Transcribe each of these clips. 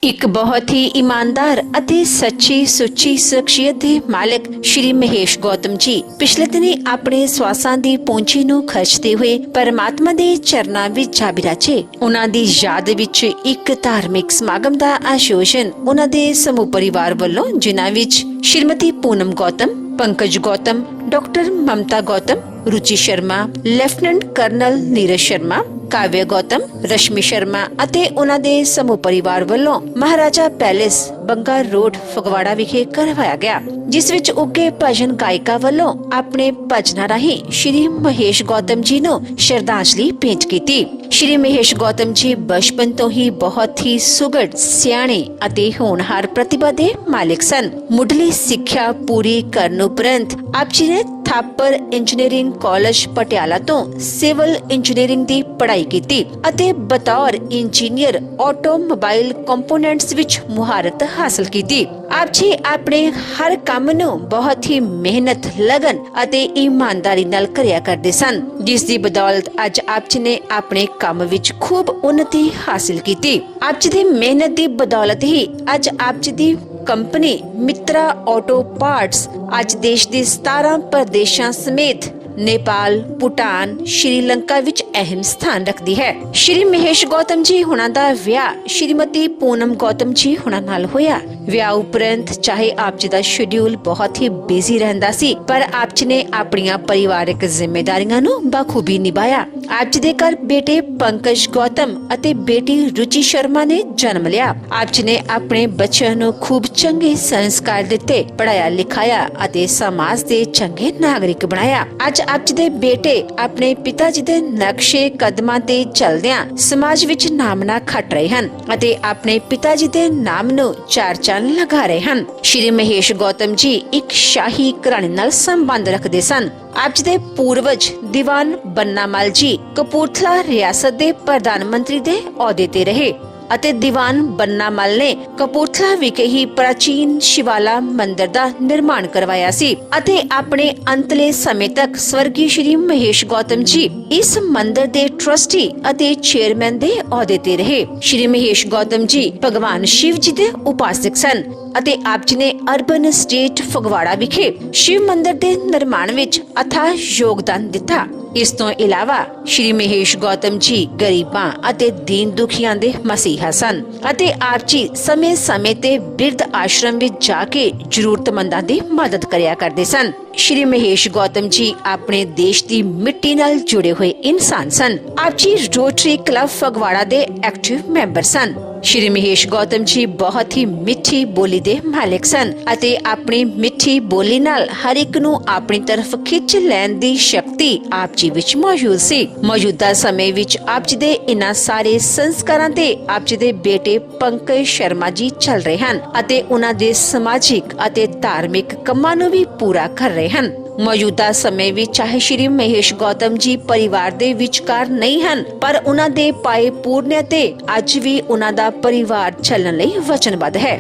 ਇੱਕ ਬਹੁਤ ਹੀ ਇਮਾਨਦਾਰ ਅਤੇ ਸੱਚੀ ਸੁੱਚੀ ਸ਼ਖਸੀਅਤ ਦੇ ਮਾਲਕ ਸ਼੍ਰੀ ਮਹੇਸ਼ ਗੌਤਮ ਜੀ ਪਿਛਲੇ ਦਿਨੀ ਆਪਣੇ ਸਵਾਸਾਂ ਦੀ ਪੂੰਜੀ ਨੂੰ ਖਰਚਦੇ ਹੋਏ ਪਰਮਾਤਮਾ ਦੇ ਚਰਨਾਂ ਵਿੱਚ ਜਾ ਬਿਰਾਜੇ। ਉਹਨਾਂ ਦੀ ਯਾਦ ਵਿੱਚ ਇੱਕ ਧਾਰਮਿਕ ਸਮਾਗਮ ਦਾ ਆਯੋਜਨ ਉਹਨਾਂ ਦੇ ਸਮੂਹ ਪਰਿਵਾਰ ਵੱਲੋਂ, ਜਿਨ੍ਹਾਂ ਵਿੱਚ ਸ਼੍ਰੀਮਤੀ ਪੂਨਮ ਗੌਤਮ, ਪੰਕਜ ਗੌਤਮ, ਡਾਕਟਰ ਮਮਤਾ ਗੌਤਮ, रुचि शर्मा, ਲੈਫਟੀਨੈਂਟ ਕਰਨਲ ਨੀਰਜ ਸ਼ਰਮਾ, ਕਾਵਿਆ ਗੌਤਮ, ਰਸ਼ਮੀ ਸ਼ਰਮਾ ਅਤੇ ਉਹਨਾਂ ਦੇ ਸਮੂਹ ਪਰਿਵਾਰ ਵੱਲੋਂ ਮਹਾਰਾਜਾ ਪੈਲੇਸ, ਬੰਗਾ ਰੋਡ, ਫਗਵਾੜਾ ਵਿਖੇ ਕਰਵਾਇਆ ਗਿਆ, ਜਿਸ ਵਿੱਚ ਉੱਘੇ ਭਜਨ ਗਾਇਕਾਂ ਵੱਲੋਂ ਆਪਣੇ ਭਜਨਾਂ ਰਾਹੀਂ ਸ਼੍ਰੀ ਮਹੇਸ਼ ਗੌਤਮ ਜੀ ਨੂੰ ਸ਼ਰਧਾਂਜਲੀ ਭੇਂਟ ਕੀਤੀ। ਸ਼੍ਰੀ ਮਹੇਸ਼ ਗੌਤਮ ਜੀ ਬਚਪਨ ਤੋਂ ਹੀ ਬਹੁਤ ਹੀ ਸੁਘੜ, ਸਿਆਣੇ ਅਤੇ ਹੋਣਹਾਰ ਪ੍ਰਤਿਭਾ ਦੇ ਮਾਲਕ ਸਨ। ਮੁੱਢਲੀ ਸਿੱਖਿਆ ਪੂਰੀ ਕਰਨ ਉਪਰੰਤ ਆਪ ਜੀ ਨੇ ਥਾਪਰ ਇੰਜੀਨੀਅਰਿੰਗ ਕਾਲਜ ਪਟਿਆਲਾ ਤੋਂ ਸਿਵਲ ਇੰਜੀਨੀਅਰਿੰਗ ਦੀ ਪੜ੍ਹਾਈ ਕੀਤੀ ਅਤੇ ਬਤੌਰ ਇੰਜੀਨੀਅਰ ਆਟੋਮੋਬਾਈਲ ਕੰਪੋਨੈਂਟਸ ਵਿੱਚ ਮੁਹਾਰਤ ਹਾਸਲ ਕੀਤੀ। ਆਪ ਜੀ ਆਪਣੇ ਹਰ ਕੰਮ ਨੂੰ ਬਹੁਤ ਹੀ ਮਿਹਨਤ, ਲਗਨ ਅਤੇ ਇਮਾਨਦਾਰੀ ਨਾਲ ਕਰਿਆ ਕਰਦੇ ਸਨ, ਜਿਸ ਦੀ ਬਦੌਲਤ ਅੱਜ ਆਪ ਜੀ ਨੇ ਆਪਣੇ ਕੰਮ ਵਿੱਚ ਖੂਬ ਉન્નਤੀ ਹਾਸਲ ਕੀਤੀ। ਆਪ ਜੀ ਦੀ ਮਿਹਨਤ ਦੀ ਬਦੌਲਤ ਹੀ ਅੱਜ ਆਪ ਜੀ ਦੀ ਕੰਪਨੀ ਮਿੱਤਰਾ ਆਟੋ ਪਾਰਟਸ ਅੱਜ ਦੇਸ਼ ਦੇ 17 ਪ੍ਰਦੇਸ਼ਾਂ ਸਮੇਤ नेपाल, भूटान, श्रीलंका विच अहम स्थान रखती है। श्री महेश गौतम जी हुणां दा विआह श्रीमती पूनम गौतम जी हुणां नाल होया। विआह उपरंत चाहे आप जी दा शेड्यूल बहुत ही बिजी रहंदा सी, पर आप जी ने अपनियां परिवारिक जिम्मेदारियां नूं बखूबी निभाया। आप जी दे घर बेटे पंकज गौतम अते बेटी रुचि शर्मा ने जन्म लिया। आप जी ने अपने बच्चों नूं खूब चंगे संस्कार दिते, पढ़ाया लिखाया अते समाज दे चंगे नागरिक बनाया। आज आप जी दे बेटे अपने पिता जी दे नक्शे कदमां ते चलदियां समाज विच नामना खट रहे हन अते अपने पिता जी दे नाम नूं चार चंन लगा रहे हन। श्री महेश गौतम जी एक शाही घराणे नाल संबंध रखदे सन। आप जी दे पूर्वज दीवान बन्ना मल जी कपूरथला रियासत दे प्रधान मंत्री दे अहुदे ते रहे ਅਤੇ ਦੀਵਾਨ ਬੰਨਾ ਮਲ ਨੇ ਕਪੂਰਥਲਾ ਵਿਖੇ ਹੀ ਪ੍ਰਾਚੀਨ ਸ਼ਿਵਾਲਾ ਮੰਦਿਰ ਦਾ ਨਿਰਮਾਣ ਕਰਵਾਇਆ ਸੀ ਅਤੇ ਆਪਣੇ ਅੰਤਲੇ ਸਮੇਂ ਤੱਕ ਸਵਰਗੀ ਸ਼੍ਰੀ ਮਹੇਸ਼ ਗੌਤਮ ਜੀ ਇਸ ਮੰਦਿਰ ਦੇ ਟਰਸਟੀ ਅਤੇ ਚੇਅਰਮੈਨ ਦੇ ਅਹੁਦੇ ਤੇ ਰਹੇ। ਸ਼੍ਰੀ ਮਹੇਸ਼ ਗੌਤਮ ਜੀ ਭਗਵਾਨ ਸ਼ਿਵ ਜੀ ਦੇ ਉਪਾਸਕ ਸਨ ਅਤੇ ਆਪ ਜੀ ਨੇ ਅਰਬਨ ਸਟੇਟ ਫਗਵਾੜਾ ਵਿਖੇ ਸ਼ਿਵ ਮੰਦਿਰ ਦੇ ਨਿਰਮਾਣ ਵਿੱਚ ਅਥਾਹ ਯੋਗਦਾਨ ਦਿੱਤਾ। ਇਸ ਤੋਂ ਇਲਾਵਾ ਸ਼੍ਰੀ ਮਹੇਸ਼ ਗੌਤਮ ਜੀ ਗਰੀਬਾਂ ਅਤੇ ਦੀਨ ਦੁਖੀਆਂ ਦੇ ਮਸੀਹਾ ਸਨ ਅਤੇ ਆਪ ਜੀ ਸਮੇਂ-ਸਮੇਂ ਤੇ ਬਿਰਧ ਆਸ਼ਰਮ ਵਿੱਚ ਜਾ ਕੇ ਜ਼ਰੂਰਤਮੰਦਾਂ ਦੀ ਮਦਦ ਕਰਿਆ ਕਰਦੇ ਸਨ। ਸ਼੍ਰੀ ਮਹੇਸ਼ ਗੌਤਮ ਜੀ ਆਪਣੇ ਦੇਸ਼ ਦੀ ਮਿੱਟੀ ਨਾਲ ਜੁੜੇ ਹੋਏ ਇਨਸਾਨ ਸਨ। ਆਪ ਜੀ ਰੋਟਰੀ ਕਲੱਬ ਫਗਵਾੜਾ ਦੇ ਐਕਟਿਵ ਮੈਂਬਰ ਸਨ। ਸ਼੍ਰੀ ਮਹੇਸ਼ ਗੌਤਮ ਜੀ ਬਹੁਤ ਹੀ ਮਿੱਠੀ ਬੋਲੀ ਦੇ ਮਾਲਕ ਸਨ ਅਤੇ ਆਪਣੀ ਮਿੱਠੀ ਬੋਲੀ ਨਾਲ ਹਰ ਇੱਕ ਨੂੰ ਆਪਣੀ ਤਰਫ ਖਿੱਚ ਲੈਣ ਦੀ ਸ਼ਕਤੀ ਆਪ ਜੀ ਵਿੱਚ ਮੌਜੂਦ ਸੀ। ਮੌਜੂਦਾ ਸਮੇਂ ਵਿੱਚ ਆਪ ਜੀ ਦੇ ਇਨ੍ਹਾਂ ਸਾਰੇ ਸੰਸਕਾਰਾਂ ਤੇ ਆਪ ਜੀ ਦੇ ਬੇਟੇ ਪੰਕਜ ਸ਼ਰਮਾ ਜੀ ਚੱਲ ਰਹੇ ਹਨ ਅਤੇ ਉਹਨਾਂ ਦੇ ਸਮਾਜਿਕ ਅਤੇ ਧਾਰਮਿਕ ਕੰਮਾਂ ਨੂੰ ਵੀ ਪੂਰਾ ਕਰ ਰਹੇ ਹਨ। ਮੌਜੂਦਾ ਸਮੇਂ ਵਿੱਚ ਚਾਹੇ ਸ਼੍ਰੀ ਮਹੇਸ਼ ਗੌਤਮ ਜੀ ਪਰਿਵਾਰ ਦੇ ਵਿਚਕਾਰ ਨਹੀਂ ਹਨ, ਪਰ ਉਹਨਾਂ ਦੇ ਪਾਏ ਪੂਰਨਿਆ ਤੇ ਅੱਜ ਵੀ ਉਹਨਾਂ ਦਾ ਪਰਿਵਾਰ ਚੱਲਣ ਲਈ ਵਚਨਬੱਧ ਹੈ।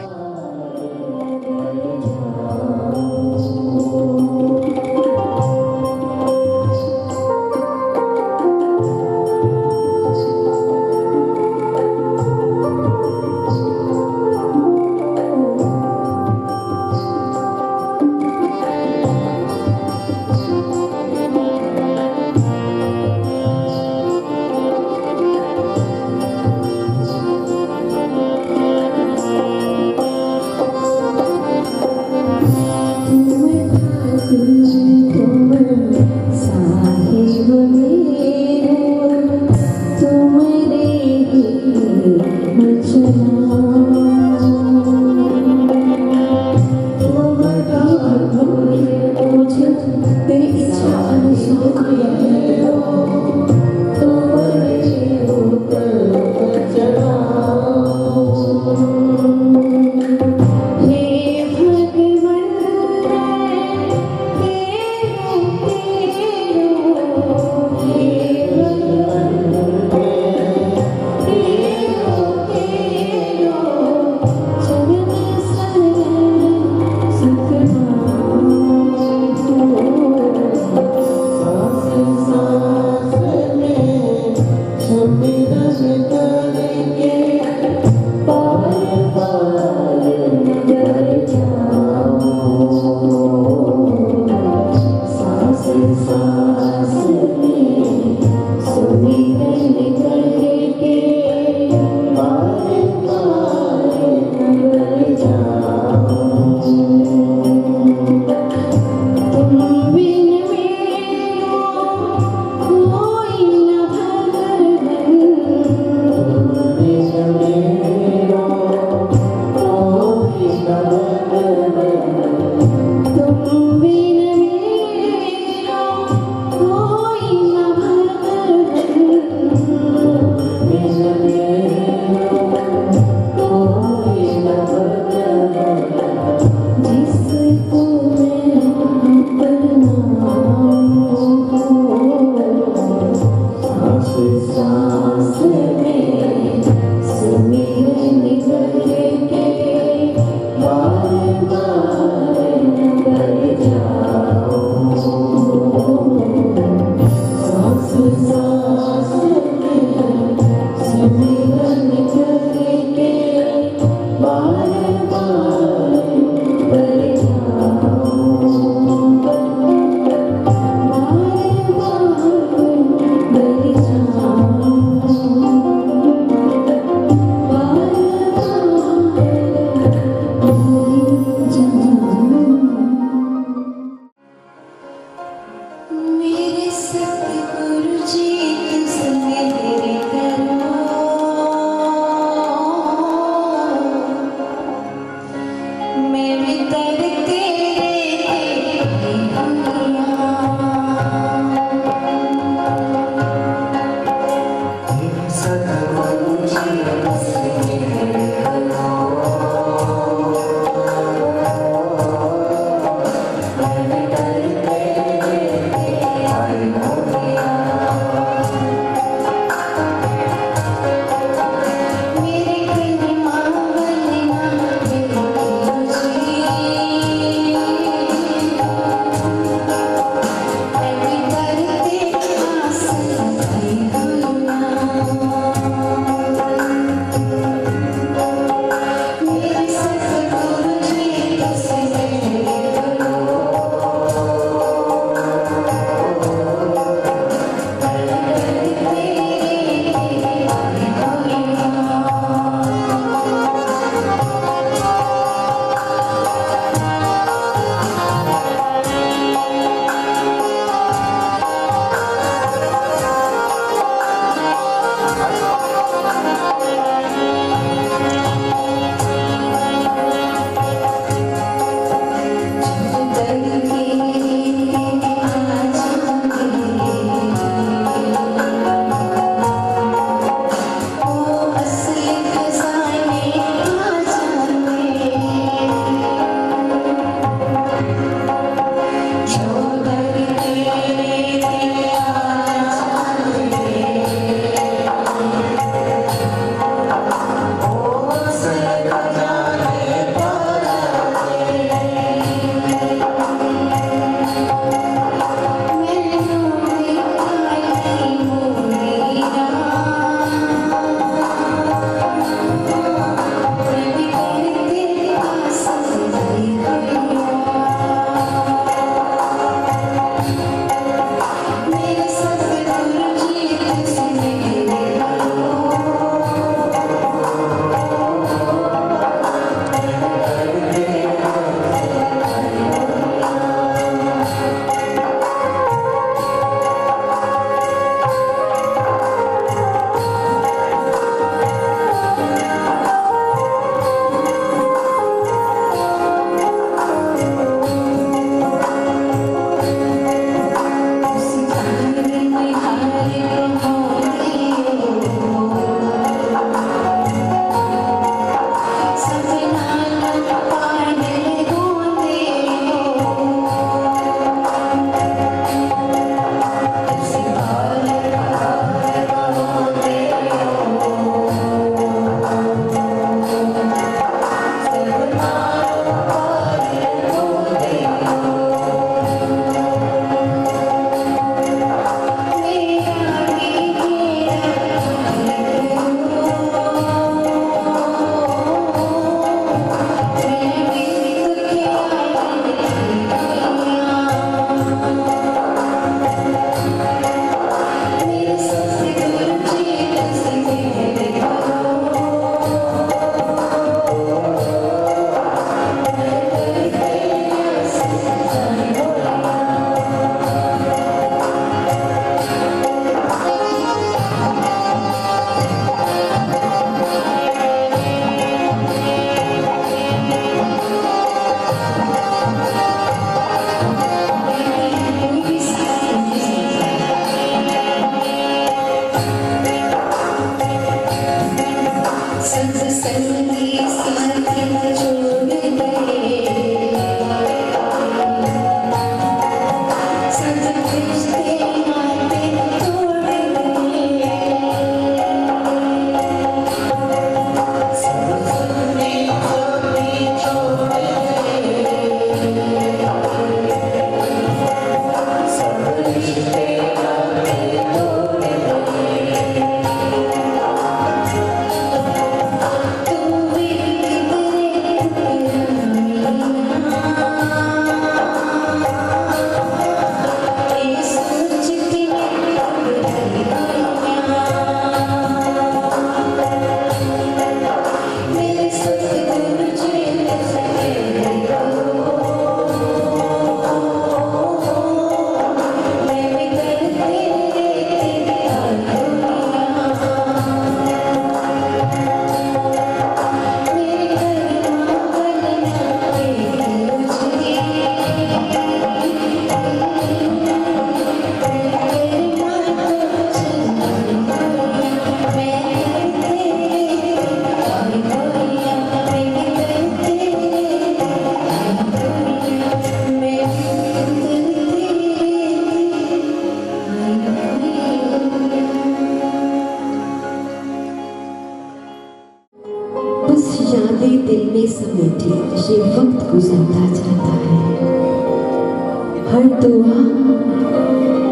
हर दुआ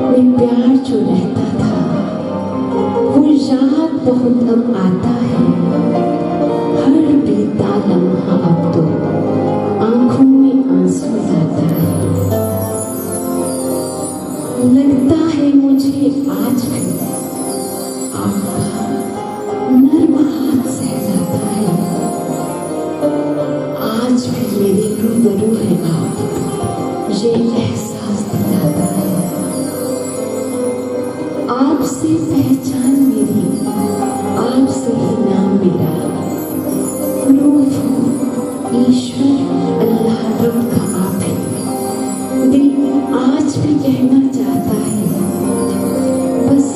में प्यार जो रहता था वो याद बहुत अब आता है। हर बीता लम्हा अब तो आंखों में आंसू लाता है। लगता है मुझे आज भी आपका नर्म हाथ सहलाता है। आज भी मेरे रूबरू है आप, ये एहसास दिलाता है। आपसे पहचान मेरी, आपसे ही नाम मेरा। रूह हूँ ईश्वर अल्लाह रब का आप है। दिल आज भी कहना चाहता है, बस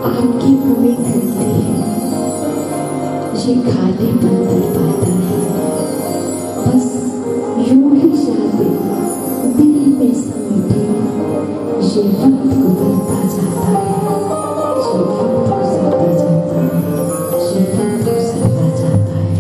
आपकी हमें करती है। ये खालीपन कर पाता है, बस यूं ही यादें दिल में समेटे। ये वक्त गुजरता जाता है, ये वक्त गुजरता जाता है, ये वक्त गुजरता जाता है।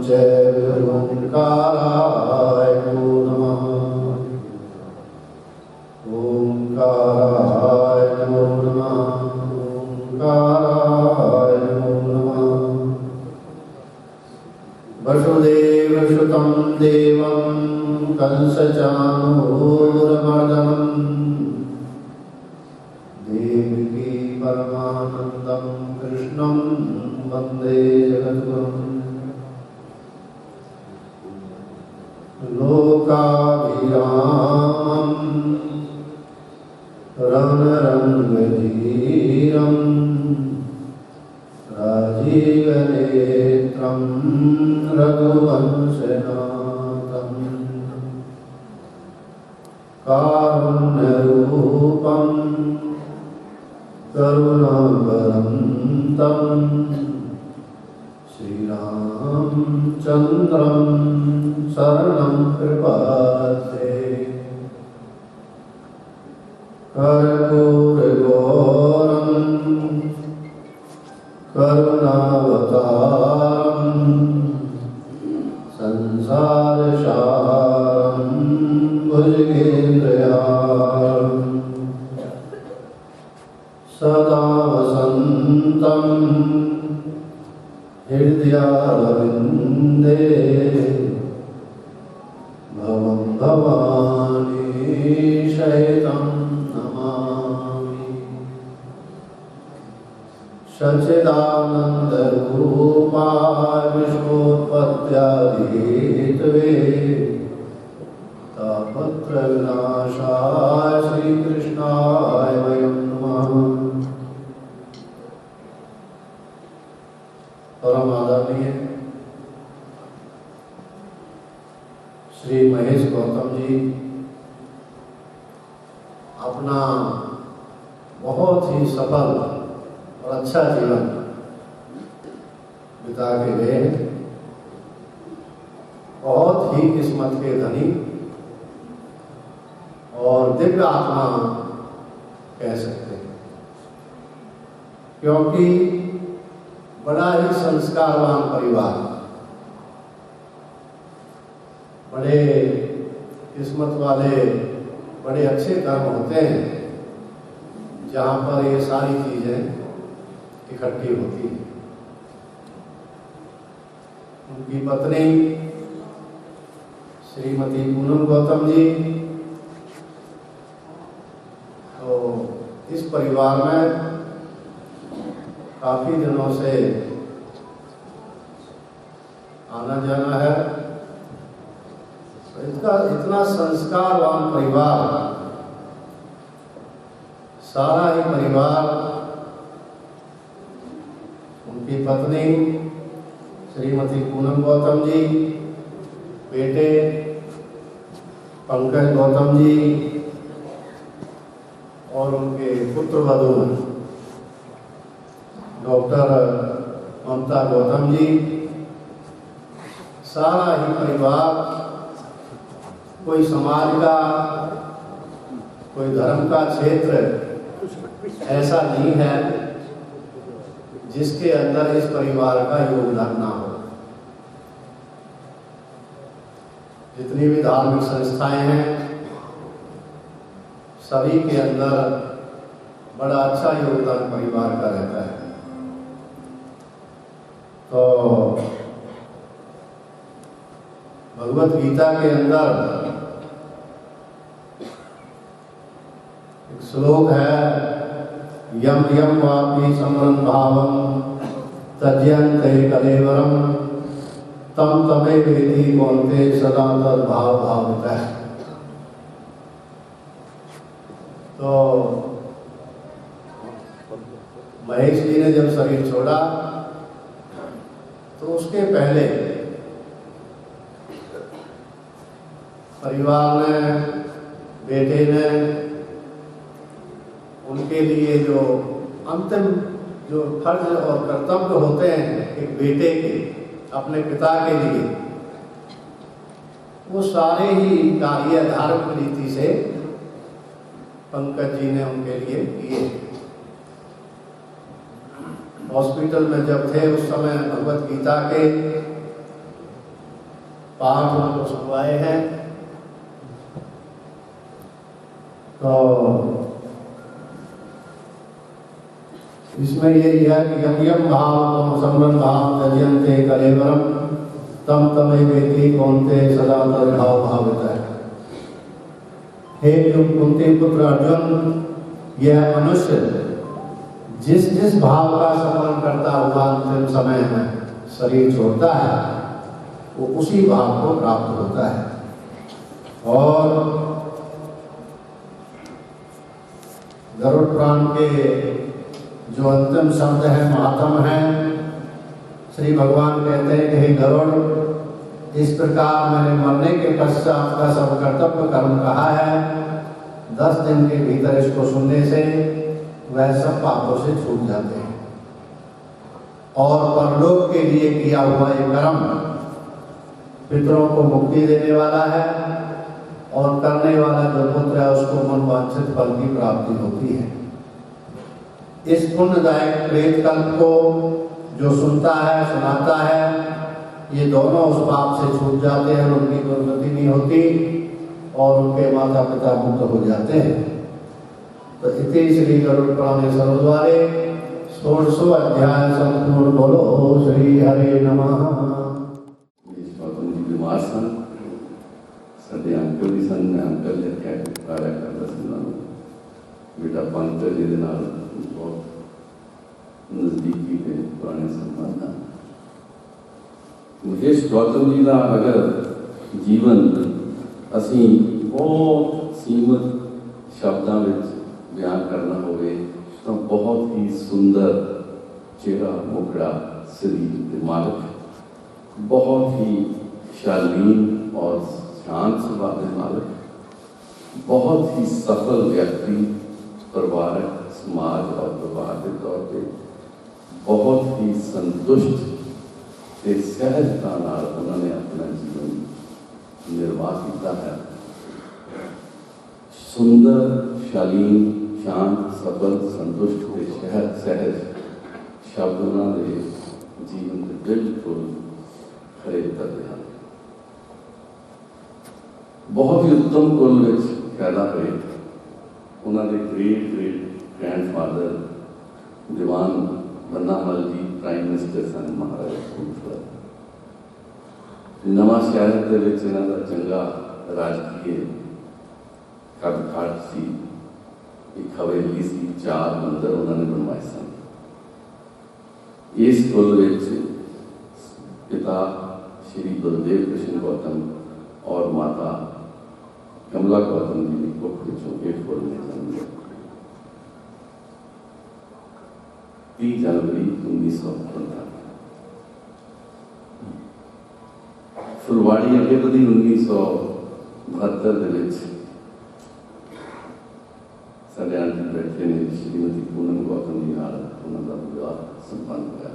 च ओंकाराय नमो नमः। ओंकाराय नमो नमः। ओंकाराय नमो नमः। वसुदेवसुतं देवं कंसचाणूरमर्दनम् देवकी परमानन्दं कृष्णं वन्दे जगद्गुरुम्। लोकाभिरामं रणरङ्गधीरं राजीवनेत्रं रघुवंशनाथं कारुण्यरूपं करुणावरं श्रीरामचन्द्रं शरणं प्रपद्ये। कर्पूरगौरं करुणावतारं संसारसारं भुजगेन्द्रहारं सदा वसन्तं हृदयारविन्दे भवं भवानी शयितं नमामि। सच्चिदानन्दरूपाय विश्वोत्पत्त्यादिहेतवे तापत्रविनाशाय श्रीकृष्णाय वयं नमः। परम आदरणीय श्री महेश गौतम जी अपना बहुत ही सफल और अच्छा जीवन बिता के गए। बहुत ही किस्मत के धनी और दिव्य आत्मा कह सकते हैं, क्योंकि बड़ा ही संस्कारवान परिवार, बड़े किस्मत वाले, बड़े अच्छे कर्म होते हैं जहाँ पर ये सारी चीजें इकट्ठी होती हैं। उनकी पत्नी श्रीमती पूनम गौतम जी तो इस परिवार में काफी दिनों से आना जाना है। तो इसका इतना संस्कारवान परिवार, सारा ही परिवार, उनकी पत्नी श्रीमती पूनम गौतम जी, बेटे पंकज गौतम जी और उनके पुत्र वधू डॉक्टर ममता गौतम जी, सारा ही परिवार, कोई समाज का, कोई धर्म का क्षेत्र ऐसा नहीं है जिसके अंदर इस परिवार का योगदान ना हो। जितनी भी धार्मिक संस्थाएं हैं, सभी के अंदर बड़ा अच्छा योगदान परिवार का रहता है। तो भगवत गीता के अंदर एक श्लोक है, यम यम वापि समरं भावं त्यज्यन्ते कलेवरं तम तमे वेति कौन्ते सदा तद्भाव भावितः। तो महेश जी ने जब शरीर छोड़ा तो उसके पहले परिवार ने, बेटे ने, उनके लिए जो अंतिम जो फर्ज और कर्तव्य होते हैं एक बेटे के अपने पिता के लिए, वो सारे ही कार्य धार्मिक रीति से पंकज जी ने उनके लिए किए। हॉस्पिटल में जब थे उस समय भगवत गीता के पाठ उनको सुनवाए हैं। तो इसमें यही है कि यम यम भाव सम्मन भाव त्यजन्ते कलेवरम तम तमे वेति कौनते सदा तद्भाव भाविता है। हे कुंती पुत्र अर्जुन, यह मनुष्य जिस जिस भाव का सम्मान करता हुआ अंतिम समय में शरीर छोड़ता है वो उसी भाव को प्राप्त होता है। और गरुड़ पुराण के जो अंतिम शब्द है महात्म है, श्री भगवान कहते हैं कि हे गरुड़, इस प्रकार मैंने मरने के पश्चात का सब कर्तव्य कर्म कहा है, 10 दिन के भीतर इसको सुनने से वह सब पापों से छूट जाते हैं और परलोक के लिए किया हुआ ये कर्म पितरों को मुक्ति देने वाला है और करने वाला जो पुत्र है उसको मनवांछित फल की प्राप्ति होती है। इस पुण्यदायक प्रेत कल्प को जो सुनता है सुनाता है, ये दोनों उस पाप से छूट जाते हैं, उनकी दुर्गति नहीं होती और उनके माता पिता मुक्त हो जाते हैं। तो इति श्री गरुड़ पुराणे सर्वद्वारे 16वां अध्याय संपूर्ण। बोलो श्री हरे नमः। बीमार सन, साडे अंकल भी सन, मैं अंकल ने क्या कार्य करता सी, बेटा पंकज जी बहुत नज़दीकी के पुराने संबंध हैं। महेश गौतम जी का अगर जीवन असी बहुत सीमित शब्दों में बयान करना होवे तो बहुत ही सुंदर चेहरा, मुखड़ा, शरीर के मालिक, बहुत ही शालीन और शांत स्वभाव के मालिक, बहुत ही सफल व्यक्ति, परिवारक, समाज और परिवार के तौर पे बहुत ही संतुष्ट ते सहजता नाल उन्होंने अपना जीवन निर्वाह किया है। सुंदर, शालीन, शांत, सफल, संतुष्ट ते सहज शब्द उन्होंने जीवन के बिल्कुल खरे करते हैं। बहुत ही उत्तम कुल में पैदा हुए। उन्होंने ग्रेट ग्रैंडफादर दीवान बन्नामल जी प्राइम मिनिस्टर सन महाराजा सूरजपुर। नवा शहर के विच इन्हां दा चंगा राजकीय कद काठ सी, एक हवेली सी, 4 मंदिर उन्होंने बनवाए सन। इस कुल विच पिता श्री बलदेव कृष्ण गौतम और माता कमला गौतम जी ने कुछ विचों एक कुल में जन्म लिया। 30 जनवरी 1915 फुलवाड़ी अगे बदी 1972 ਦੇ ਵਿੱਚ ਸਾਡੇ ਆਂਟੀ ਬੈਠੇ ਨੇ श्रीमती पूनम गौतम जी ਨਾਲ ਉਹਨਾਂ ਦਾ ਵਿਆਹ ਸੰਪੰਨ ਹੋਇਆ।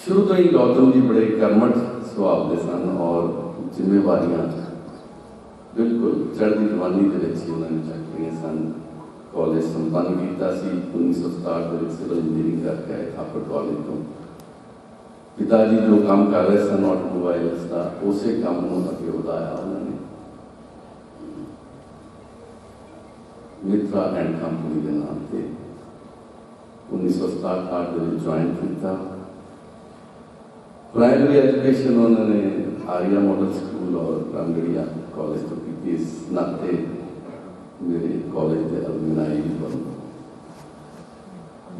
शुरू तो ही गौतम जी बड़े कर्मठ स्वभाव के सन और जिम्मेवारियां बिल्कुल चढ़ती जवानी के उन्होंने चुकियां सन। कॉलेज संपन्न किया 1967 सिविल इंजीनियरिंग करके आए थापर कॉलेज तो। पिताजी जो काम कर रहे सन ऑटोमोबाइल्स का, उस काम को अगे बढ़ाया उन्होंने। मित्रा एंड कंपनी के नाम से 1967 ज्वाइन किया। प्राइमरी एजुकेशन उन्होंने आर्या मॉडल स्कूल और रामगढ़िया कॉलेज तो की। इस नाते मेरे कॉलेज के अलुमनाई भी बन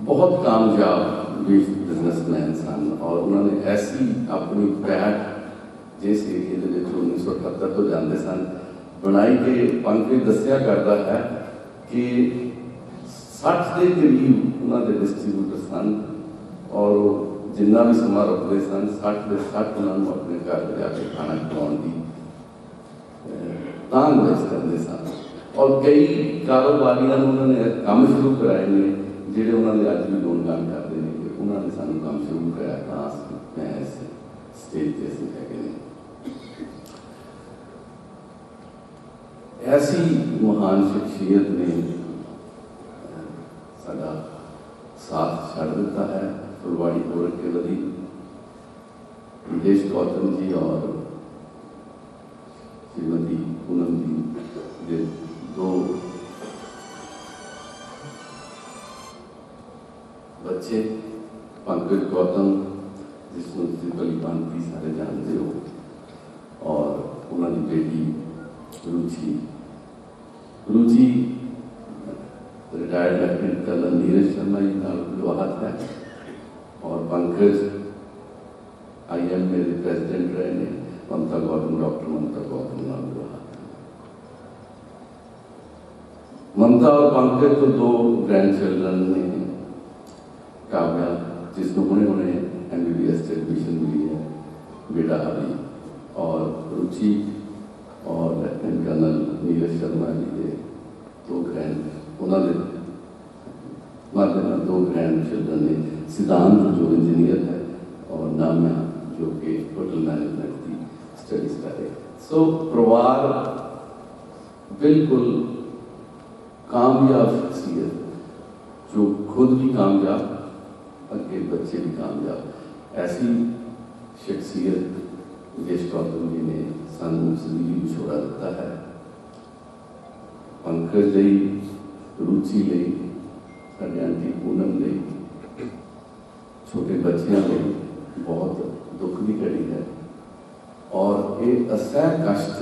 बहुत कामयाब बिजनेसमैन सन और उन्होंने ऐसी अपनी पैठ जिस एरिए के 1978 तो जाते सन बनाई के पंकज दसिया करता है कि 60 के करीब उन्होंने डिस्ट्रीब्यूटर सन और जिन्ना भी समा रुकते सन 60 के 60 उन्होंने अपने घर जाके खाना खिलाने की तांग वेस्ट करते सन। और कई कारोबारियों उन्होंने काम शुरू कराए ने जिहड़े उन्होंने अज भी गुणगान करते हैं कि उन्होंने सानू काम शुरू कराया तां मैं इस स्टेज पर असीं हैगे ने। ऐसी महान शख्सियत ने साडा साथ छड़ दिता है। फुलवाड़ी गोरख के वधी महेश गौतम जी और श्रीमती पूनम जी ये दो बच्चे, पंकज गौतम जिसमें प्रिंसिपल पांती सारे जानते हो, और उन्होंने बेटी Ruchi retired lieutenant colonel Neeraj Sharma ji नाल विवाहत है, और पंकज IM मेरे प्रेसिडेंट रहे ने, ममता गौतम डॉक्टर ममता गौतम नाल विवाहत है। ममता और पंकज तो दो ग्रैंड चिल्ड्रन ने। काव्या जिसको होने MBBS से एडमिशन मिली है, बेटा अभी, और रुचि और लेफ्टिनेंट कर्नल नीरज शर्मा जी के दो ग्रैंड उन्होंने दो ग्रैंड चिल्ड्रन ने। सिद्धांत जो इंजीनियर है और नाम्या जो कि होटल मैनेजमेंट की स्टडीज कर रहे। सो परिवार बिल्कुल कामयाब शख्सियत, जो खुद भी कामयाब, अगे बच्चे भी कामयाब। ऐसी शख्सियत महेश गौतम जी ने सानू जिंदगी विछोड़ा दिता है। पंकज लई, रुचि लई, साडी आंटी पूनम लई, छोटे बच्चों लई बहुत दुख की घड़ी है, और ये असह कष्ट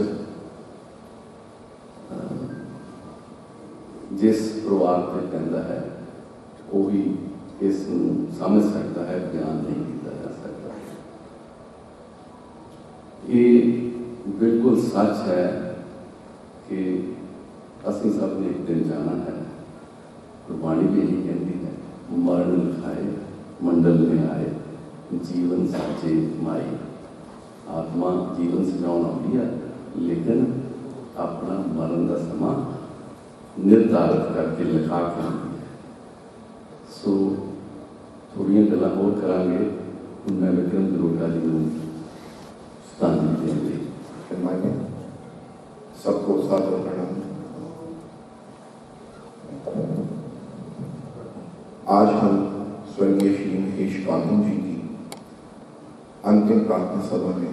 जिस परिवार पर पैंदा है वो भी इस समझ सकता है, बयान नहीं किया जा सकता। ये बिल्कुल सच है कि असी सब ने एक दिन जाना है। गुरबाणी भी यही कहती है, मरण लिखाए मंडल में आए, जीवन साचे माई। आत्मा जीवन सजाउण आती है, लेकिन अपना मरण का समा निर्धारित करके लिखा के आती है। सो थोड़िया गल्लां होर करांगे। हुण मैं विक्रम दरोटा जी को श्रद्धांजलि देंगे। सबको सादर प्रणाम। आज हम स्वर्गीय श्री महेश गौतम जी की अंतिम प्रार्थना सभा में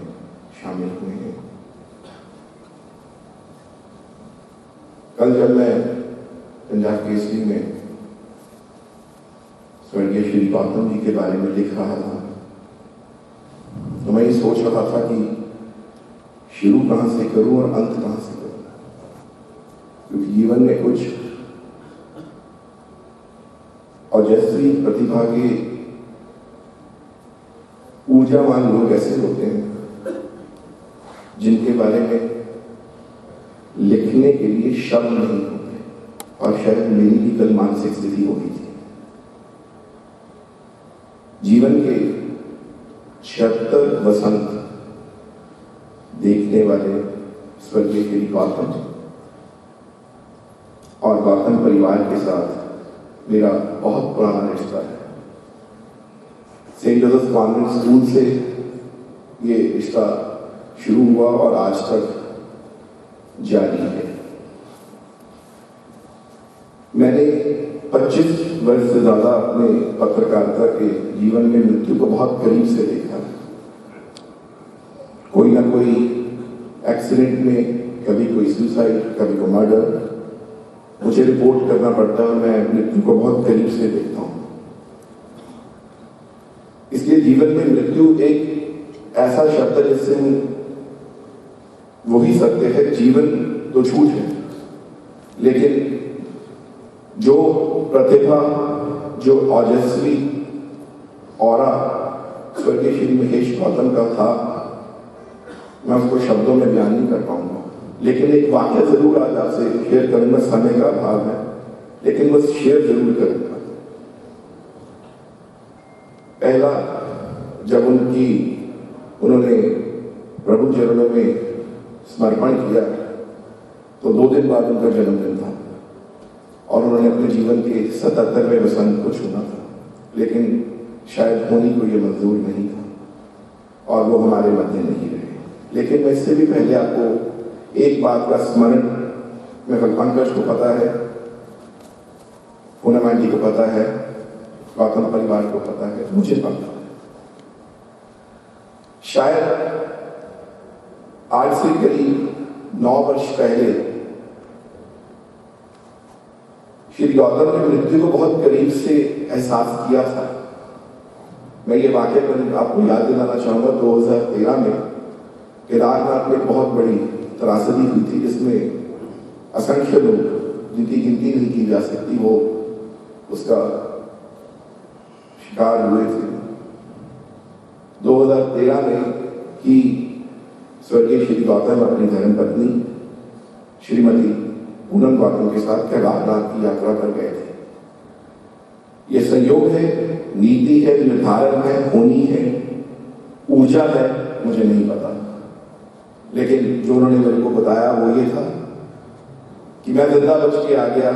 शामिल हुए हैं। कल जब मैं पंजाब केसरी में स्वर्गीय श्री गौतम जी के बारे में लिख रहा था, तो मैं ये सोच रहा था कि शुरू कहाँ से करूं और अंत कहाँ से करूं, क्योंकि जीवन में कुछ ओजस्वी प्रतिभा के ऊर्जावान लोग ऐसे होते हैं जिनके बारे में लिखने के लिए शब्द नहीं होते, और शायद मेरी भी कल मानसिक स्थिति होगी थी। जीवन के 76 वसंत देखने वाले स्वर्गीय श्री गौतम और गौतम परिवार के साथ मेरा बहुत पुराना रिश्ता है। सेंट जोसेफ कॉन्वेंट स्कूल से ये रिश्ता शुरू हुआ और आज तक जारी है। मैंने 25 वर्ष से ज्यादा अपने पत्रकारिता के जीवन में मृत्यु को बहुत करीब से देखा। कोई ना कोई एक्सीडेंट में, कभी कोई सुसाइड, कभी कोई मर्डर, मुझे रिपोर्ट करना पड़ता है और मैं मृत्यु को बहुत करीब से देखता हूं। इसलिए जीवन में मृत्यु एक ऐसा शब्द है जिससे वही सत्य है, जीवन तो झूठ है, लेकिन जो प्रतिभा, जो ओजस्वी औरा स्वर्गीय श्री महेश गौतम का था, मैं उसको शब्दों में बयान नहीं कर पाऊंगा। लेकिन एक वाक्य जरूर आज आपसे शेयर करूंगा, समय का अभाव है, लेकिन बस शेयर जरूर करूंगा। पहला, जब उन्होंने प्रभु चरणों में समर्पण किया तो 2 दिन बाद उनका जन्मदिन था और उन्होंने अपने जीवन के 77वें वसंत को चुना था, लेकिन शायद होनी को यह मंजूर नहीं था और वो हमारे मध्य नहीं रहे। लेकिन मैं इससे भी पहले आपको एक बात का स्मरण, मैं पंकज को पता है, पूनम आंटी को पता है, गौतम परिवार को पता है, मुझे पता है। शायद आज से करीब 9 वर्ष पहले श्री गौतम ने मृत्यु को बहुत करीब से एहसास किया था। मैं ये वाक्य पर आपको याद दिलाना चाहूंगा, 2013 में केदारनाथ में बहुत बड़ी त्रासदी हुई थी, जिसमें असंख्य लोग, जिनकी गिनती नहीं की जा सकती, वो उसका शिकार हुए थे। 2013 में ही स्वर्गीय श्री गौतम अपनी धर्मपत्नी श्रीमती पूनम गौतम के साथ केदारनाथ की यात्रा पर गए थे। ये संयोग है, नीति है, निर्धारण है, होनी है, ऊर्जा है, मुझे नहीं पता, लेकिन जो उन्होंने मेरे को बताया वो ये था कि मैं जिंदा बच के आ गया,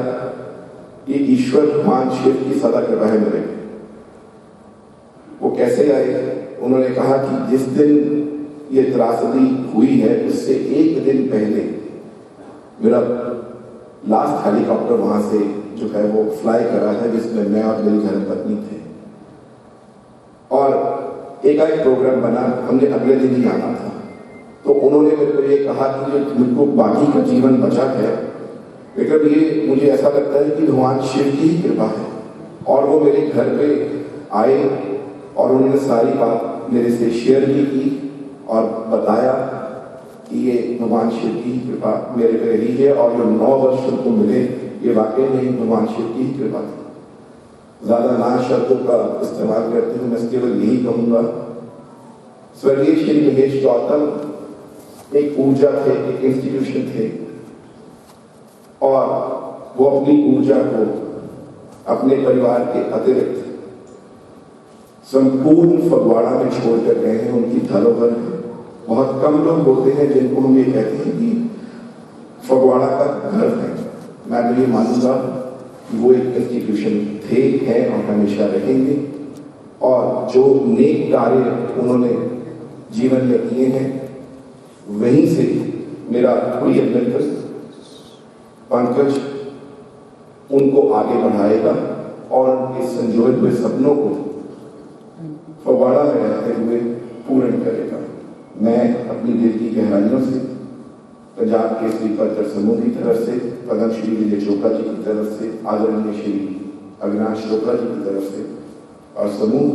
ये ईश्वर भगवान शिव की सदा कृपा है मेरे पे। वो कैसे आए? उन्होंने कहा कि जिस दिन ये त्रासदी हुई है उससे एक दिन पहले मेरा लास्ट हेलीकॉप्टर वहां से जो है वो फ्लाई करा है, जिसमें मैं और मेरी धर्मपत्नी थे, और एक प्रोग्राम बना, हमने अगले दिन ही आना था। तो उन्होंने मेरे को ये कहा कि जो मुझको बाकी का जीवन बचा है, लेकिन ये मुझे ऐसा लगता है कि भगवान शिव की ही कृपा है। और वो मेरे घर पे आए और उन्होंने सारी बात मेरे से शेयर की और बताया कि ये भगवान शिव की कृपा मेरे पे रही है, और जो 9 वर्ष उनको मिले ये वाकई में भगवान शिव की ही कृपा थी। ज्यादा ना शब्दों का इस्तेमाल करते हुए मैं केवल यही कहूंगा, स्वर्गीय श्री महेश गौतम एक ऊर्जा थे, एक इंस्टीट्यूशन थे, और वो अपनी ऊर्जा को अपने परिवार के अतिरिक्त संपूर्ण फगवाड़ा में छोड़कर गए हैं। उनकी धरोहर है। बहुत कम लोग होते हैं जिनको हम ये कहते हैं कि फगवाड़ा का घर है। मैं तो ये मानूंगा कि वो एक इंस्टीट्यूशन थे, हैं और हमेशा रहेंगे, और जो नेक कार्य उन्होंने जीवन में किए हैं वहीं से मेरा प्रिय मित्र पंकज उनको आगे बढ़ाएगा और उनके संजोए हुए सपनों को फगवाड़ा में रहते हुए पूर्ण करेगा। मैं अपनी दिल की गहराइयों से पंजाब केसरी पत्र समूह की तरफ से, पद्म श्री विजय चोपड़ा जी की तरफ से, आदरणीय श्री अविनाश चोपड़ा जी की तरफ से और समूह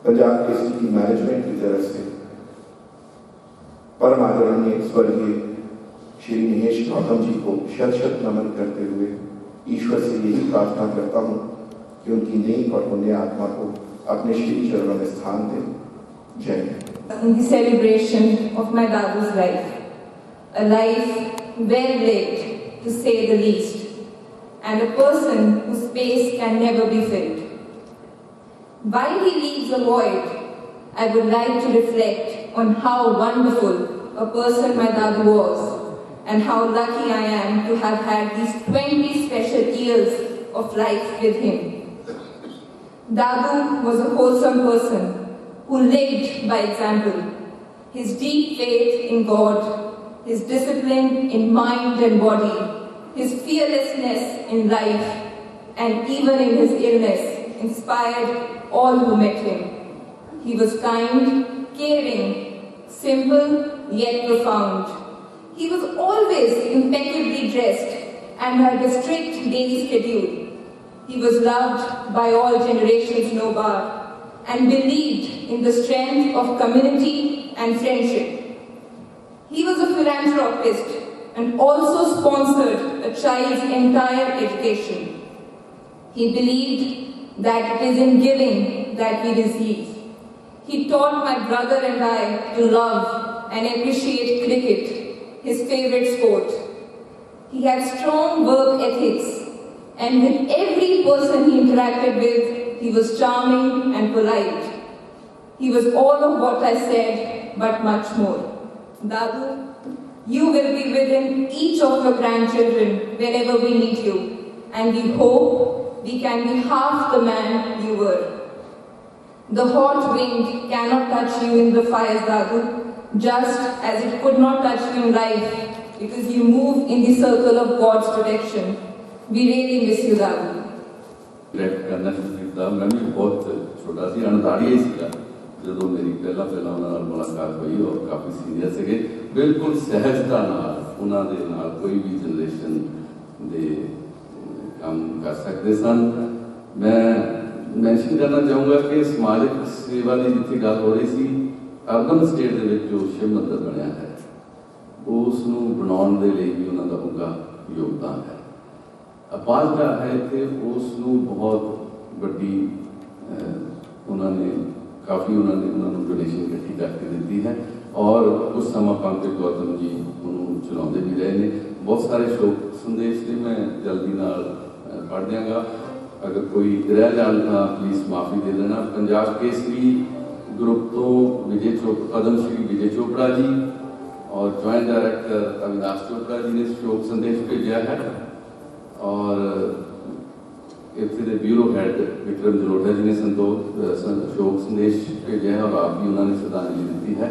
पंजाब केसरी की मैनेजमेंट की तरफ से परम आदरणीय स्वर्गीय श्री महेश गौतम जी को शत शत नमन करते हुए ईश्वर से यही प्रार्थना करता हूँ कि उनकी नेक और पुण्य आत्मा को अपने श्री चरणों में स्थान दें। जय Hind. In the celebration of my Dadu's life, a life well lived, to say the least, and a person whose space can never be filled. While he leaves a void, I would like to reflect on how wonderful a person my Dadu was, and how lucky I am to have had these 20 special years of life with him. Dadu was a wholesome person who lived by example. His deep faith in God, his discipline in mind and body, his fearlessness in life, and even in his illness, inspired all who met him. He was kind, caring, simple yet profound. He was always impeccably dressed and had a strict daily schedule. He was loved by all generations no bar, and believed in the strength of community and friendship. He was a philanthropist and also sponsored a child's entire education. He believed that it is in giving that we receive. He taught my brother and I to love and appreciate cricket, his favorite sport. He had strong work ethics, and with every person he interacted with, he was charming and polite. He was all of what I said, but much more. Dadu, you will be within each of your grandchildren whenever we meet you, and we hope we can be half the man you were. The hot wind cannot touch you in the fires, Dadu, just as it could not touch you in life, because you move in the circle of God's protection. We really miss you, Dadu. करना शुरू किया। मैं भी बहुत छोटा सी अणताड़ी ही सीगा, ਜਦੋਂ ਮੇਰੀ ਪਹਿਲਾਂ ਉਹਨਾਂ ਨਾਲ ਮੁਲਾਕਾਤ ਹੋਈ ਉਹ ਕਾਫੀ ਸੀਨੀਅਰ ਸੀਗੇ, ਬਿਲਕੁਲ ਸਹਿਜਤਾ ਨਾਲ ਉਹਨਾਂ ਦੇ ਨਾਲ ਕੋਈ ਵੀ ਜਨਰੇਸ਼ਨ ਦੇ ਕੰਮ ਕਰ ਸਕਦੇ ਸਨ। ਮੈਂ ਮੈਂਸ਼ਨ ਕਰਨਾ ਚਾਹੂੰਗਾ ਕਿ ਸਮਾਜਿਕ ਸੇਵਾ ਦੀ ਜਿੱਥੇ ਗੱਲ ਹੋ ਰਹੀ ਸੀ, ਅਰਬਨ ਸਟੇਟ ਦੇ ਵਿੱਚ ਜੋ ਸ਼ਿਵ ਮੰਦਰ ਬਣਿਆ ਹੈ ਉਸ ਨੂੰ ਬਣਾਉਣ ਦੇ ਲਈ ਵੀ ਉਹਨਾਂ ਦਾ ਪੂਰਾ ਯੋਗਦਾਨ ਹੈ। ਅਪਾਹਜਤਾ ਹੈ ਕਿ ਉਸ ਨੂੰ ਬਹੁਤ ਵੱਡੀ ਉਹਨਾਂ ਨੇ ਉਹਨਾਂ ਨੂੰ ਡੋਨੇਸ਼ਨ ਇਕੱਠੀ ਕਰਕੇ ਦਿੱਤੀ ਹੈ ਔਰ ਕੁਝ ਸਮਾਂ ਪੰਕਜ ਗੌਤਮ ਜੀ ਉਹਨੂੰ ਚਲਾਉਂਦੇ ਵੀ ਰਹੇ ਨੇ। ਬਹੁਤ ਸਾਰੇ ਸ਼ੋਕ ਸੰਦੇਸ਼ ਨੇ, ਮੈਂ ਜਲਦੀ ਨਾਲ ਪੜ੍ਹ ਦਿਆਂਗਾ, ਅਗਰ ਕੋਈ ਰਹਿ ਜਾਣ ਤਾਂ ਪਲੀਜ਼ ਮਾਫੀ ਦੇ ਦੇਣਾ। ਪੰਜਾਬ ਕੇਸਰੀ ਗਰੁੱਪ ਤੋਂ ਪਦਮ ਸ਼੍ਰੀ ਵਿਜੇ ਚੋਪੜਾ ਜੀ और ज्वाइंट डायरेक्टर अविनाश चोपड़ा जी ने शोक संदेश भेजा है और इतने के ब्यूरो हेड विक्रम जलोटा जी ने शोक संदेश भेजा है और आप भी उन्होंने श्रद्धांजलि दी है।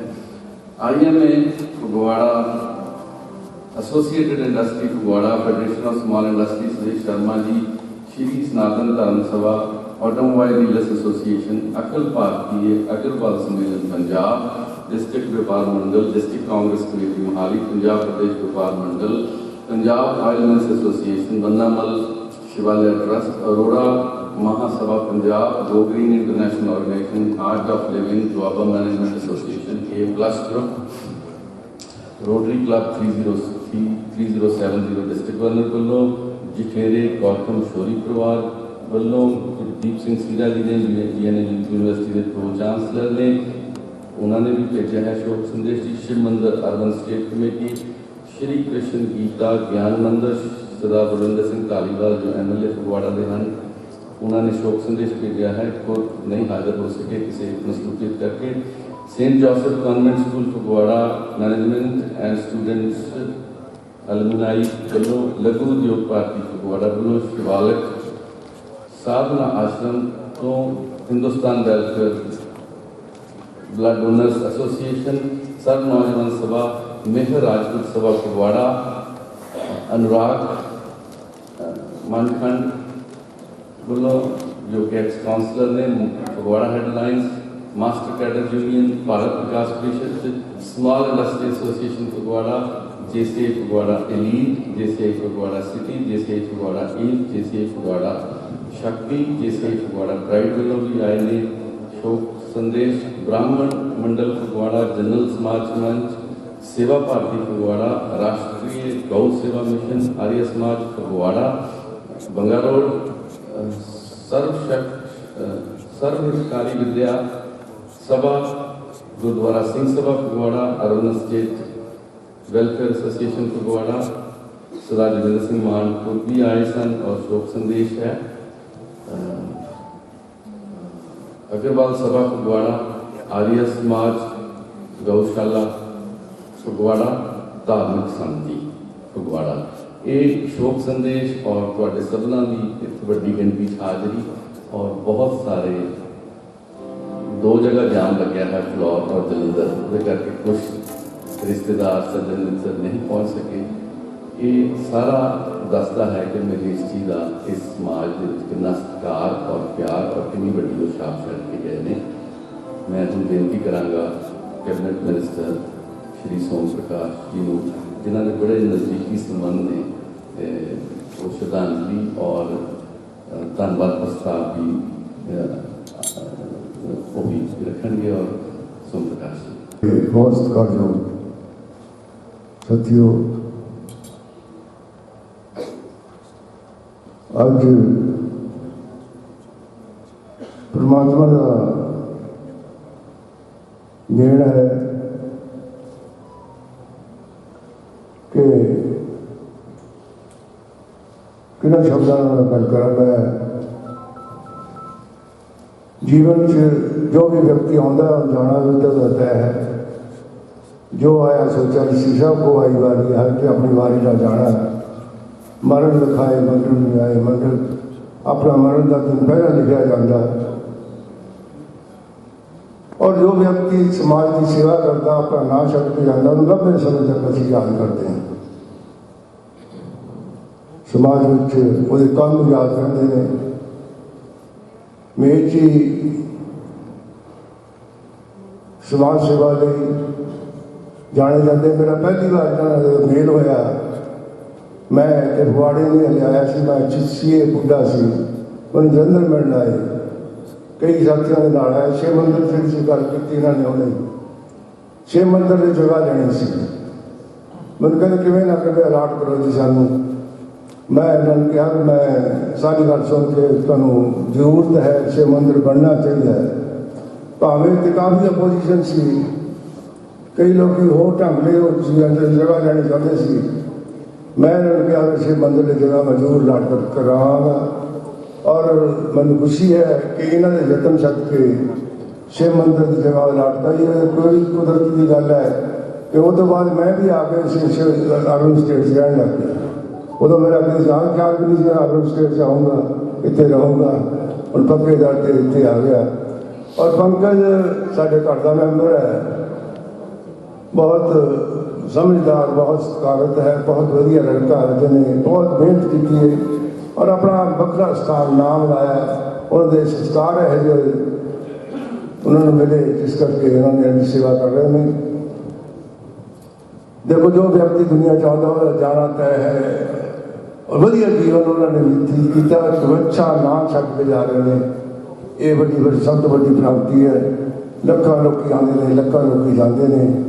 IMA Phagwara associated industry Phagwara federation of small industry Suresh Sharma ji, Shri Sanatan Dharma Sabha, automobile dealers association, Akhil Bharatiya Agarwal सम्मेलन Punjab, district Vyapar Mandal, district Congress committee Mohali, Punjab Pradesh Vyapar Mandal, Punjab oil mills association, Bannamal Shivalaya trust, Arora Mahasabha Punjab, go green international organisation, art of living, Doaba management association, A+ group, Rotary club 3070 district वालों, जिठेरे गौतम शोरी परिवार वालों, दीप सिंह सीरा जी ने university के pro chancellor ने उन्होंने भी भेजा है शोक संदेश ji. Shiv Mandir urban state committee, Shri Krishna Gita Gyan Mandir, सरदार बलविंदर सिंह धालीवाल जो MLA फगवाड़ा के हैं उन्होंने शोक संदेश भेजा है, को नहीं हाजिर हो सके किसी मसरूफियत करके। Saint Joseph convent school Phagwara management and students alumni वालों, लघु उद्योग पार्टी फगवाड़ा वालों, शिवालक साधना आश्रम तो Hindustan welfare blood donors association, Sarv Naujawan Sabha, मेहर राजपूत सभा फगवाड़ा, अनुराग मनखंड बोलो जो कि एक्स काउंसलर ने Phagwara headlines, master cadre union, Bharat Vikas Parishad, small industry association Phagwara, JCI Phagwara elite, JCI Phagwara city, JCI Phagwara east, JCI Phagwara Shakti, JCI Phagwara private वालों भी आए ने शोक संदेश। ब्राह्मण मंडल फगवाड़ा, जनरल समाज मंच, सेवा भारती फगवाड़ा, राष्ट्रीय गौ सेवा मिशन, आर्य समाज फगवाड़ा, बंगारोड, सर्वहितकारी विद्या सभा, Gurdwara Singh Sabha Phagwara, urban state welfare association Phagwara, Sardar Jitendra Singh Manpur भी आए सन और शोक संदेश है। अग्रवाल सभा फगवाड़ा, आर्य समाज गौशाला फगवाड़ा, धार्मिक शांति फगवाड़ा। ये शोक संदेश और तुहाडे सबना की एक बड़ी गिनती हाजरी और बहुत सारे 2 जगह जाम लग्या है फ्लॉर और जलंधर, वो करके कुछ रिश्तेदार सज्जन मित्र नहीं पहुँच सके। ये सारा दसदा है कि मेरी इस चीज़ का इस समाज कि सत्कार और प्यार और कितनी बड़ी वो छाप छड़ के गए ने। मैं हम बेनती कराँगा कैबिनेट मिनिस्टर श्री सोम प्रकाश जी को, जिन्होंने बड़े नज़दीकी संबंध ने, वो श्रद्धांजलि और धन्यवाद प्रस्ताव भी रखेंगे। और सोम प्रकाश जी बहुत सत्कार जो साथियों, अज परमात्मा का नेड़ है कि किन्होंने शब्दों गल करा। मैं जीवन च जो भी व्यक्ति आता जाना तो तय है, जो आया सोचा शीशा को आई बारी है कि अपनी वारी का जाना है। मरण लिखाए मंडल नहीं आए, मंडल अपना मरण का दिन पहला लिखा जाता है। और जो व्यक्ति समाज की सेवा करता अपना ना छड़ के जाता उन्होंने लंबे समय तक असीं याद करते हैं। समाज में वो काम याद करते हैं। मेज जी समाज सेवा ਲਈ ਜਾਣੇ ਜਾਂਦੇ। ਮੇਰਾ ਪਹਿਲੀ ਵਾਰ ਜਦੋਂ ਮੇਲ ਹੋਇਆ, ਮੈਂ ਤੇ ਫਗਵਾੜੇ ਨਹੀਂ ਹਲੇ ਆਇਆ ਸੀ, ਮੈਂ ਚਿੱਸੀਏ ਬੁੱਢਾ ਸੀ, ਮੈਨੂੰ ਜਲੰਧਰ ਮਿਲਣ ਆਏ, ਕਈ ਸਾਥੀਆਂ ਦੇ ਨਾਲ ਆਇਆ। ਸ਼ਿਵ ਮੰਦਰ ਫਿਰ ਸੀ ਗੱਲ ਕੀਤੀ ਇਹਨਾਂ ਨੇ, ਉਹਨੇ ਸ਼ਿਵ ਮੰਦਰ ਦੀ ਜਗ੍ਹਾ ਲੈਣੀ ਸੀ। ਮੈਨੂੰ ਕਹਿੰਦੇ ਕਿਵੇਂ ਨਾ ਕਿਵੇਂ ਅਲਾਟ ਕਰੋ ਜੀ ਸਾਨੂੰ। ਮੈਂ ਇਹਨਾਂ ਨੂੰ ਕਿਹਾ ਕਿ ਮੈਂ ਸਾਰੀ ਗੱਲ ਸੁਣ ਕੇ ਤੁਹਾਨੂੰ ਜ਼ਰੂਰਤ ਹੈ, ਸ਼ਿਵ ਮੰਦਰ ਬਣਨਾ ਚਾਹੀਦਾ ਹੈ। ਭਾਵੇਂ ਤੇ ਕਾਫੀ ਅਪੋਜੀਸ਼ਨ ਸੀ, ਕਈ ਲੋਕ ਹੋਰ ਢੰਗ ਦੇ ਉਹ ਜਗ੍ਹਾ ਲੈਣੀ ਚਾਹੁੰਦੇ ਸੀ। ਮੈਂ ਇਹਨਾਂ ਨੂੰ ਕਿਹਾ ਸ਼ਿਵ ਮੰਦਰ ਦੀ ਜਗ੍ਹਾ ਮੈਂ ਜ਼ਰੂਰ ਅਲਾਟ ਕਰਾਂਗਾ। ਔਰ ਮੈਨੂੰ ਖੁਸ਼ੀ ਹੈ ਕਿ ਇਹਨਾਂ ਦੇ ਯਤਨ ਸਦਕੇ ਸ਼ਿਵ ਮੰਦਰ ਦੀ ਜਗ੍ਹਾ ਅਲਾਟ ਕਰੀ। ਕੋਈ ਕੁਦਰਤੀ ਦੀ ਗੱਲ ਹੈ ਕਿ ਉਹ ਤੋਂ ਬਾਅਦ ਮੈਂ ਵੀ ਆ ਕੇ ਅਰਬਨ ਸਟੇਟ 'ਚ ਰਹਿਣ ਲੱਗ ਗਿਆ। ਉਦੋਂ ਮੇਰਾ ਕਿਸੇ ਜਾਣ ਖਿਆਲ ਵੀ ਨਹੀਂ ਸੀ ਅਰਬਨ ਸਟੇਟ 'ਚ ਆਊਂਗਾ, ਇੱਥੇ ਰਹੂੰਗਾ। ਹੁਣ ਪੱਕੇ ਦਰ 'ਤੇ ਇੱਥੇ ਆ ਗਿਆ। ਔਰ ਪੰਕਜ ਸਾਡੇ ਘਰ ਦਾ ਮੈਂਬਰ ਹੈ, ਬਹੁਤ ਸਮਝਦਾਰ, ਬਹੁਤ ਸਤਿਕਾਰਤ ਹੈ, ਬਹੁਤ ਵਧੀਆ ਲੜਕਾ ਹੈ, ਜਿਹਨੇ ਬਹੁਤ ਮਿਹਨਤ ਕੀਤੀ ਹੈ ਔਰ ਆਪਣਾ ਵੱਖਰਾ ਸਥਾਨ ਨਾਮ ਲਾਇਆ। ਉਹਨਾਂ ਦੇ ਸੰਸਕਾਰ ਹੈ ਜੋ ਉਹਨਾਂ ਨੂੰ ਮਿਲੇ, ਜਿਸ ਕਰਕੇ ਉਹਨਾਂ ਨੇ ਇੰਨੀ ਸੇਵਾ ਕਰ ਰਹੇ ਨੇ। ਦੇਖੋ, ਜੋ ਵਿਅਕਤੀ ਦੁਨੀਆ ਚਾਹੁੰਦਾ ਉਹ ਜਾਣਾ ਤੈਅ ਹੈ ਔਰ ਵਧੀਆ ਜੀਵਨ ਉਹਨਾਂ ਨੇ ਬਤੀਤ ਕੀਤਾ। ਅੱਛਾ ਨਾਂ ਛੱਡ ਕੇ ਜਾ ਰਹੇ ਨੇ, ਇਹ ਵੱਡੀ ਸਭ ਤੋਂ ਵੱਡੀ ਪ੍ਰਾਪਤੀ ਹੈ। ਲੱਖਾਂ ਲੋਕ ਆਉਂਦੇ ਨੇ, ਲੱਖਾਂ ਲੋਕ ਜਾਂਦੇ ਨੇ।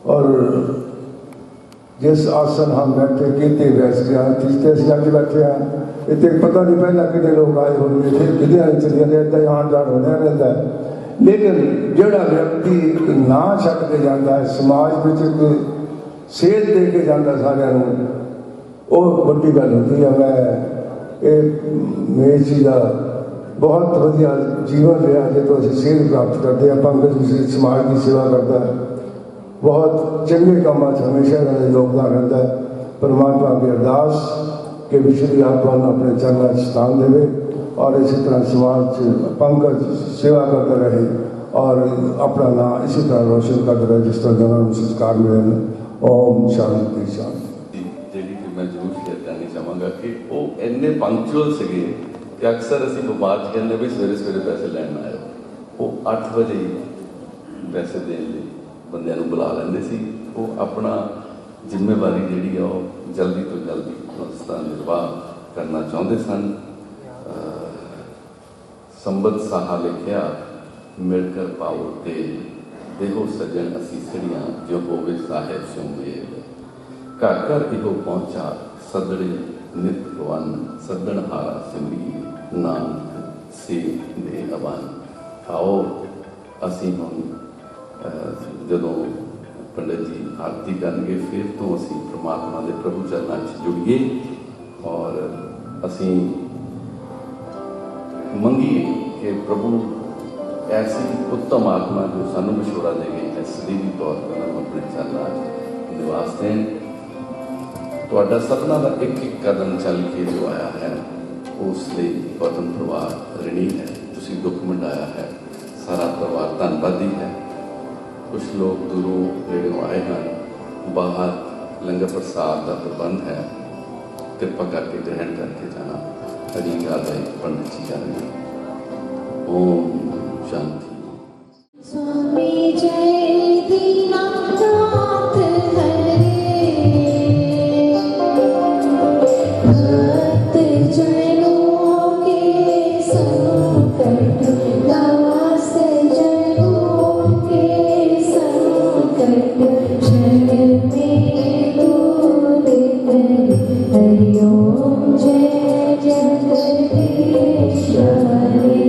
ਔਰ ਜਿਸ ਆਸਨ ਹਮ ਬੈਠੇ ਕਿਤੇ ਬੈਠ ਗਿਆ, ਜਿੱਥੇ ਅਸੀਂ ਅੱਜ ਬੈਠੇ ਹਾਂ, ਇੱਥੇ ਪਤਾ ਨਹੀਂ ਪਹਿਲਾਂ ਕਿੰਨੇ ਲੋਕ ਆਏ ਹੋਣਗੇ, ਫਿਰ ਕਿਹਦੀਆਂ ਚਲੀਆਂ ਨੇ, ਇੱਦਾਂ ਹੀ ਆਉਣ ਜਾਣ ਹੋਇਆ ਰਹਿੰਦਾ। ਲੇਕਿਨ ਜਿਹੜਾ ਵਿਅਕਤੀ ਇੱਕ ਨਾਂ ਛੱਡ ਕੇ ਜਾਂਦਾ ਹੈ, ਸਮਾਜ ਵਿੱਚ ਇੱਕ ਸੇਧ ਦੇ ਕੇ ਜਾਂਦਾ ਸਾਰਿਆਂ ਨੂੰ, ਉਹ ਵੱਡੀ ਗੱਲ ਹੁੰਦੀ ਹੈ। ਮੈਂ ਇਹ ਮੇਸ਼ ਜੀ ਦਾ ਬਹੁਤ ਵਧੀਆ ਜੀਵਨ ਰਿਹਾ, ਜਦੋਂ ਅਸੀਂ ਸੇਧ ਪ੍ਰਾਪਤ ਕਰਦੇ ਹਾਂ। ਪੰਕਜ ਜੀ ਸਮਾਜ ਦੀ ਸੇਵਾ ਕਰਦਾ, ਬਹੁਤ ਚੰਗੇ ਕੰਮਾਂ 'ਚ ਹਮੇਸ਼ਾ ਇਹਨਾਂ ਦਾ ਯੋਗਦਾਨ ਰਹਿੰਦਾ ਹੈ। ਪਰਮਾਤਮਾ ਦੀ ਅਰਦਾਸ ਕਿ ਵਿਸ਼ਵ ਆਤਮਾ ਨੂੰ ਆਪਣੇ ਚਰਨਾਂ 'ਚ ਸਥਾਨ ਦੇਵੇ ਔਰ ਇਸੇ ਤਰ੍ਹਾਂ ਸਮਾਜ 'ਚ ਪੰਕਜ ਸੇਵਾ ਕਰਦਾ ਰਹੇ ਔਰ ਆਪਣਾ ਨਾਮ ਇਸੇ ਤਰ੍ਹਾਂ ਰੋਸ਼ਨ ਕਰਦਾ ਰਹੇ ਜਿਸ ਤਰ੍ਹਾਂ ਉਹਨਾਂ ਨੂੰ ਸੰਸਕਾਰ ਮਿਲੇ ਨੇ। ਓਮ ਸ਼ਾਂਤੀ ਸ਼ਾਂਤੀ। ਜਿਹੜੀ ਕਿ ਮੈਂ ਜ਼ਰੂਰ ਸ਼ੇਅਰ ਕਰਨੀ ਚਾਹਾਂਗਾ ਕਿ ਉਹ ਇੰਨੇ ਪੰਕਚੁਅਲ ਸੀਗੇ ਕਿ ਅਕਸਰ ਅਸੀਂ ਬਿਮਾਰ 'ਚ ਕਹਿੰਦੇ ਵੀ ਸਵੇਰੇ ਸਵੇਰੇ ਪੈਸੇ ਲੈਣ ਆਇਓ। ਉਹ 8 ਵਜੇ ਹੀ ਪੈਸੇ ਦੇਣ ਲਈ ਬੰਦਿਆਂ ਨੂੰ ਬੁਲਾ ਲੈਂਦੇ ਸੀ। ਉਹ ਆਪਣਾ ਜ਼ਿੰਮੇਵਾਰੀ ਜਿਹੜੀ ਆ ਉਹ ਜਲਦੀ ਤੋਂ ਜਲਦੀ ਉਸ ਦਾ ਨਿਰਵਾਹ ਕਰਨਾ ਚਾਹੁੰਦੇ ਸਨ। ਸੰਬਤ ਸਾਹਾ ਲਿਖਿਆ, ਮਿਲ ਕਰ ਪਾਓ ਤੇਲ, ਦੇਹੋ ਸੱਜਣ ਅਸੀਸੜੀਆਂ, ਜੋ ਹੋਵੇ ਸਾਹਿਬ ਸਿਉ ਮੇਲ। ਘਰ ਘਰ ਇਹੋ ਪਹੁੰਚਾ, ਸੱਦੜੇ ਨਿਤ ਵਨ, ਸੱਦਣ ਹਾਰਾ ਸਿਮਰੀ, ਨਾਨਕ ਸੇ ਦੇ ਅਵਨ। ਆਓ ਅਸੀਂ ਹੁਣ ਜਦੋਂ ਪੰਡਿਤ ਜੀ ਆਰਤੀ ਕਰਨਗੇ, ਫਿਰ ਤੋਂ ਅਸੀਂ ਪ੍ਰਮਾਤਮਾ ਦੇ ਪ੍ਰਭੂ ਚਰਨਾਂ 'ਚ ਜੁੜੀਏ ਔਰ ਅਸੀਂ ਮੰਗੀਏ ਕਿ ਪ੍ਰਭੂ ਐਸੀ ਉੱਤਮ ਆਤਮਾ ਜੋ ਸਾਨੂੰ ਵਿਛੋੜਾ ਦੇਵੇ, ਇਸ ਸਰੀਰੀ ਤੌਰ 'ਤੇ ਆਪਣੇ ਚਰਨਾਂ 'ਚ ਨਿਵਾਸ ਦੇਣ। ਤੁਹਾਡਾ ਸਪਨਾ ਦਾ ਇੱਕ ਇੱਕ ਕਦਮ ਚੱਲ ਕੇ ਜੋ ਆਇਆ ਹੈ, ਉਸ ਲਈ ਵਤਨ ਪਰਿਵਾਰ ਰਿਣੀ ਹੈ। ਤੁਸੀਂ ਦੁੱਖ ਮੰਡਾਇਆ ਹੈ, ਸਾਰਾ ਪਰਿਵਾਰ ਧੰਨਵਾਦੀ ਹੈ। ਕੁਛ ਲੋਕ ਦੂਰੋਂ ਨੇੜੋਂ ਆਏ ਹਨ, ਬਾਹਰ ਲੰਗਰ ਪ੍ਰਸਾਦ ਦਾ ਪ੍ਰਬੰਧ ਹੈ, ਕਿਰਪਾ ਕਰਕੇ ਗ੍ਰਹਿਣ ਕਰਕੇ ਜਾਣਾ। ਅਗਲੀ ਗੱਲ ਹੈ ਪੰਡਿਤ ਜੀ ਕਰਨਗੇ। ਓਮ ਸ਼ਾਂਤੀ। स्वामी जय दीनानाथ हरे, भक्त जनों के संकट, दास जनों के संकट, क्षण में दूर करे। हरि ओम जय जगदीश हरे।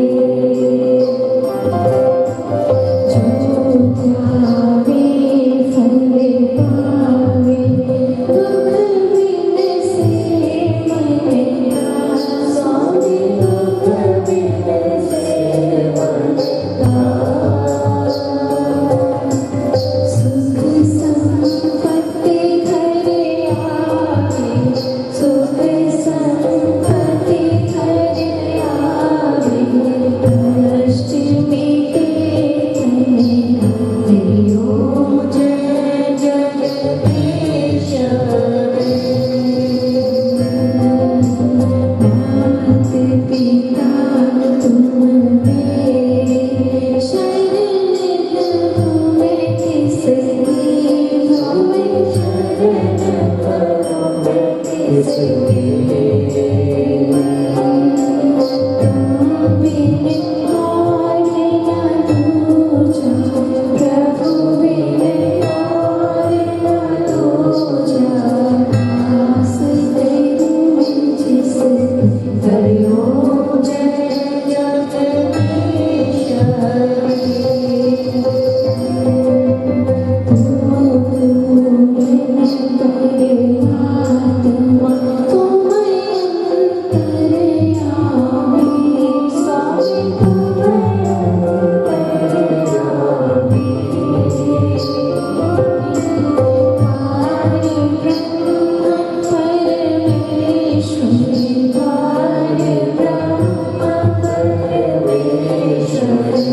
सफल